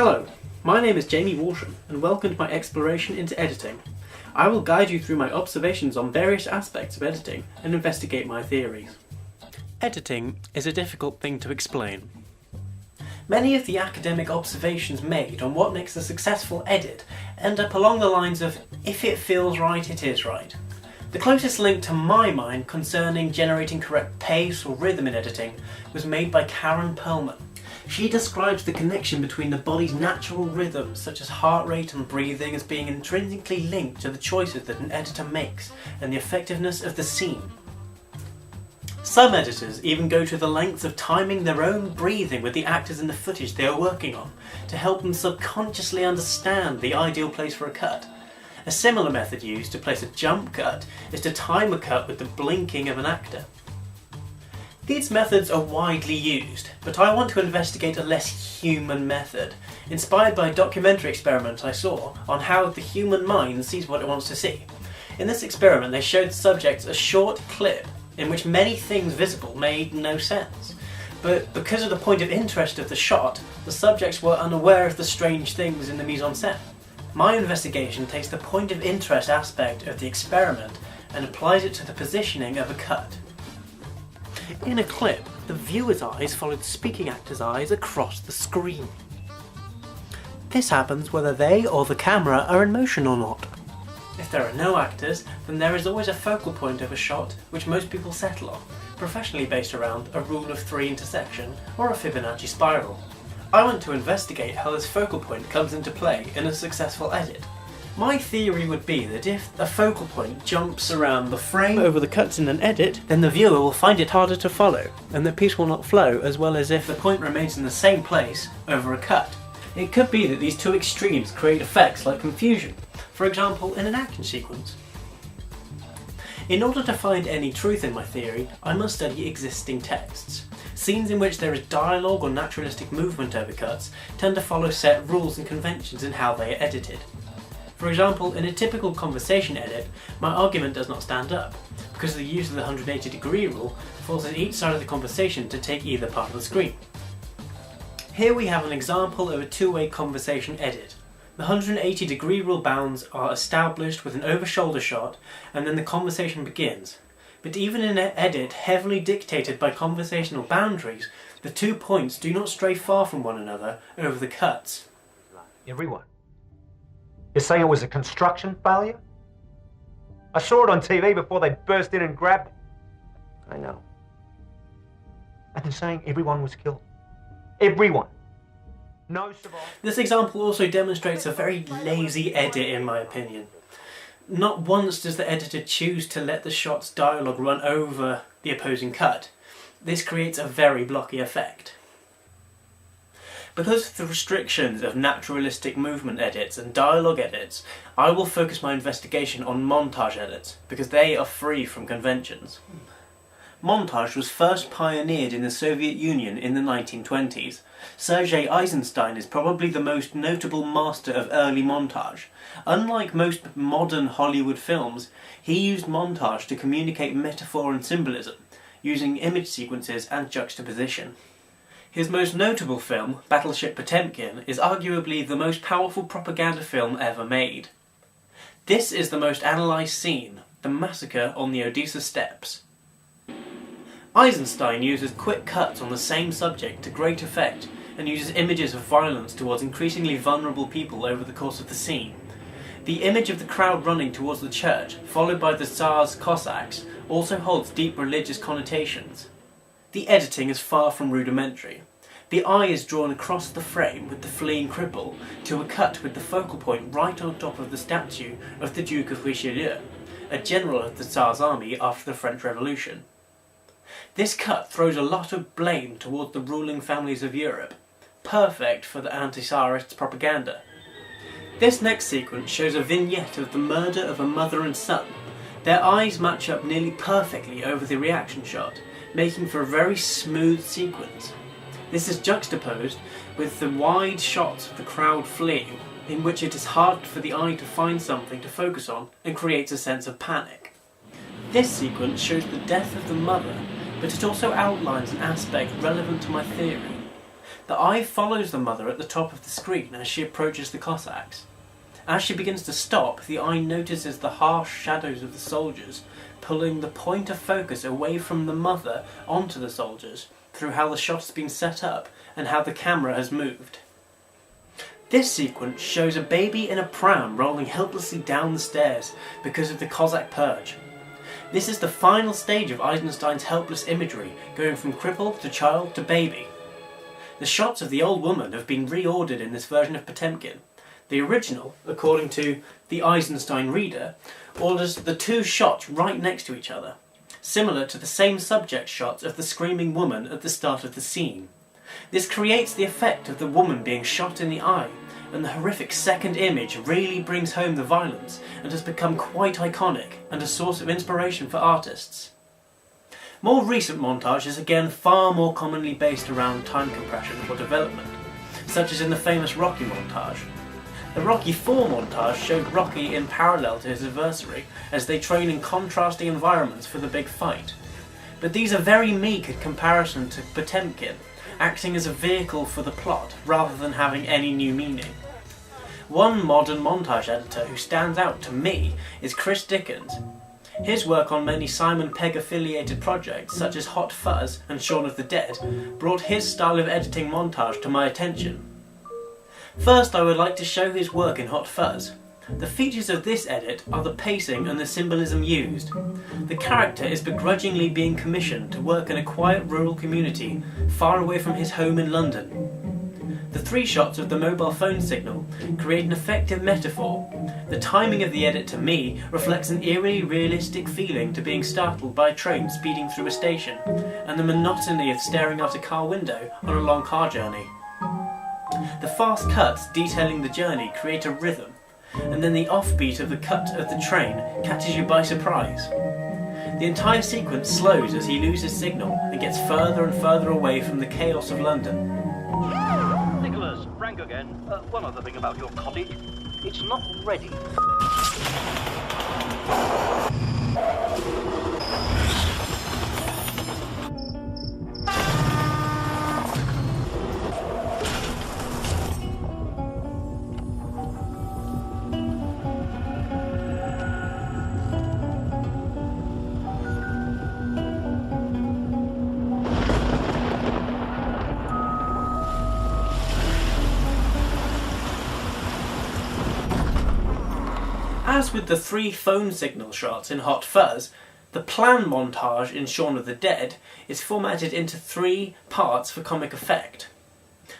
Hello, my name is Jamie Walsham and welcome to my exploration into editing. I will guide you through my observations on various aspects of editing and investigate my theories. Editing is a difficult thing to explain. Many of the academic observations made on what makes a successful edit end up along the lines of, if it feels right, it is right. The closest link to my mind concerning generating correct pace or rhythm in editing was made by Karen Perlman. She describes the connection between the body's natural rhythms, such as heart rate and breathing, as being intrinsically linked to the choices that an editor makes and the effectiveness of the scene. Some editors even go to the lengths of timing their own breathing with the actors in the footage they are working on to help them subconsciously understand the ideal place for a cut. A similar method used to place a jump cut is to time a cut with the blinking of an actor. These methods are widely used, but I want to investigate a less human method, inspired by a documentary experiment I saw on how the human mind sees what it wants to see. In this experiment they showed subjects a short clip in which many things visible made no sense. But because of the point of interest of the shot, the subjects were unaware of the strange things in the mise-en-scène. My investigation takes the point of interest aspect of the experiment and applies it to the positioning of a cut. In a clip, the viewer's eyes follow the speaking actor's eyes across the screen. This happens whether they or the camera are in motion or not. If there are no actors, then there is always a focal point of a shot which most people settle on, professionally based around a rule of 3 intersection or a Fibonacci spiral. I want to investigate how this focal point comes into play in a successful edit. My theory would be that if a focal point jumps around the frame over the cuts in an edit, then the viewer will find it harder to follow, and the piece will not flow as well as if the point remains in the same place over a cut. It could be that these two extremes create effects like confusion, for example in an action sequence. In order to find any truth in my theory, I must study existing texts. Scenes in which there is dialogue or naturalistic movement over cuts tend to follow set rules and conventions in how they are edited. For example, in a typical conversation edit, my argument does not stand up, because the use of the 180-degree rule forces each side of the conversation to take either part of the screen. Here we have an example of a two-way conversation edit. The 180-degree rule bounds are established with an over-shoulder shot, and then the conversation begins. But even in an edit heavily dictated by conversational boundaries, the 2 points do not stray far from one another over the cuts. Everyone. You're saying it was a construction failure? I saw it on TV before they burst in and grabbed me. I know. And they're saying everyone was killed. Everyone. No survivors. This example also demonstrates a very lazy edit in my opinion. Not once does the editor choose to let the shot's dialogue run over the opposing cut. This creates a very blocky effect. Because of the restrictions of naturalistic movement edits and dialogue edits, I will focus my investigation on montage edits, because they are free from conventions. Montage was first pioneered in the Soviet Union in the 1920s. Sergei Eisenstein is probably the most notable master of early montage. Unlike most modern Hollywood films, he used montage to communicate metaphor and symbolism, using image sequences and juxtaposition. His most notable film, Battleship Potemkin, is arguably the most powerful propaganda film ever made. This is the most analysed scene, the massacre on the Odessa steppes. Eisenstein uses quick cuts on the same subject to great effect and uses images of violence towards increasingly vulnerable people over the course of the scene. The image of the crowd running towards the church, followed by the Tsar's Cossacks, also holds deep religious connotations. The editing is far from rudimentary. The eye is drawn across the frame with the fleeing cripple to a cut with the focal point right on top of the statue of the Duke of Richelieu, a general of the Tsar's army after the French Revolution. This cut throws a lot of blame towards the ruling families of Europe, perfect for the anti-Tsarist propaganda. This next sequence shows a vignette of the murder of a mother and son. Their eyes match up nearly perfectly over the reaction shot, making for a very smooth sequence. This is juxtaposed with the wide shots of the crowd fleeing, in which it is hard for the eye to find something to focus on and creates a sense of panic. This sequence shows the death of the mother, but it also outlines an aspect relevant to my theory. The eye follows the mother at the top of the screen as she approaches the Cossacks. As she begins to stop, the eye notices the harsh shadows of the soldiers, pulling the point of focus away from the mother onto the soldiers through how the shot has been set up and how the camera has moved. This sequence shows a baby in a pram rolling helplessly down the stairs because of the Cossack purge. This is the final stage of Eisenstein's helpless imagery, going from cripple to child to baby. The shots of the old woman have been reordered in this version of Potemkin. The original, according to the Eisenstein reader, orders the two shots right next to each other, similar to the same subject shots of the screaming woman at the start of the scene. This creates the effect of the woman being shot in the eye, and the horrific second image really brings home the violence and has become quite iconic and a source of inspiration for artists. More recent montage is again far more commonly based around time compression or development, such as in the famous Rocky montage. The Rocky IV montage showed Rocky in parallel to his adversary as they train in contrasting environments for the big fight. But these are very meek in comparison to Potemkin, acting as a vehicle for the plot rather than having any new meaning. One modern montage editor who stands out to me is Chris Dickens. His work on many Simon Pegg affiliated projects such as Hot Fuzz and Shaun of the Dead brought his style of editing montage to my attention. First, I would like to show his work in Hot Fuzz. The features of this edit are the pacing and the symbolism used. The character is begrudgingly being commissioned to work in a quiet rural community far away from his home in London. The three shots of the mobile phone signal create an effective metaphor. The timing of the edit to me reflects an eerily realistic feeling to being startled by a train speeding through a station, and the monotony of staring out a car window on a long car journey. The fast cuts detailing the journey create a rhythm, and then the offbeat of the cut of the train catches you by surprise. The entire sequence slows as he loses signal and gets further and further away from the chaos of London. Nicholas, Frank again. One other thing about your cottage. It's not ready. As with the three phone signal shots in Hot Fuzz, the plan montage in Shaun of the Dead is formatted into three parts for comic effect.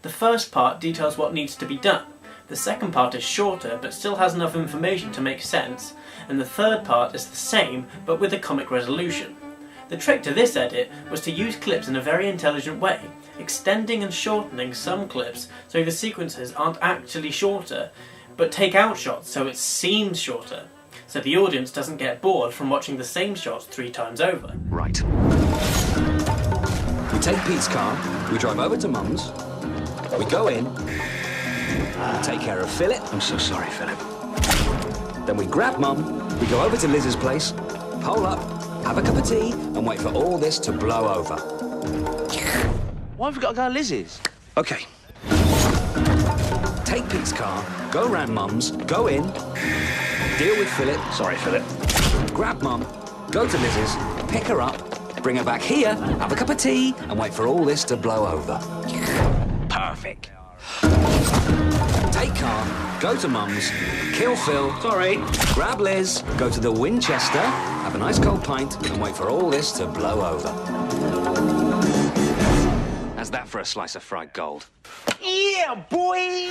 The first part details what needs to be done, the second part is shorter but still has enough information to make sense, and the third part is the same but with a comic resolution. The trick to this edit was to use clips in a very intelligent way, extending and shortening some clips so the sequences aren't actually shorter, but take out shots so it seems shorter, so the audience doesn't get bored from watching the same shots 3 times over. Right. We take Pete's car, we drive over to Mum's, we go in, we take care of Philip. I'm so sorry, Philip. Then we grab Mum, we go over to Liz's place, hole up, have a cup of tea, and wait for all this to blow over. Why have we got to go to Liz's? Okay. Take Pete's car, go round Mum's, go in, deal with Philip. Sorry, Philip. Grab Mum, go to Liz's, pick her up, bring her back here, have a cup of tea, and wait for all this to blow over. Perfect. Take car, go to Mum's, kill Phil. Sorry. Grab Liz, go to the Winchester, have a nice cold pint, and wait for all this to blow over. How's that for a slice of fried gold? Yeah, boy!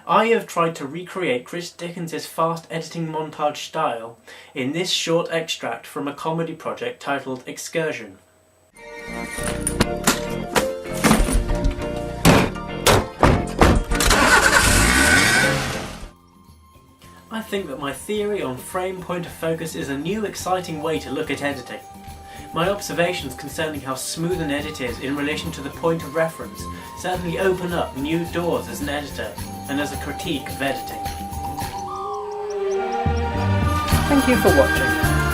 I have tried to recreate Chris Dickens' fast editing montage style in this short extract from a comedy project titled Excursion. I think that my theory on frame point of focus is a new exciting way to look at editing. My observations concerning how smooth an edit is in relation to the point of reference certainly open up new doors as an editor and as a critique of editing. Thank you for watching.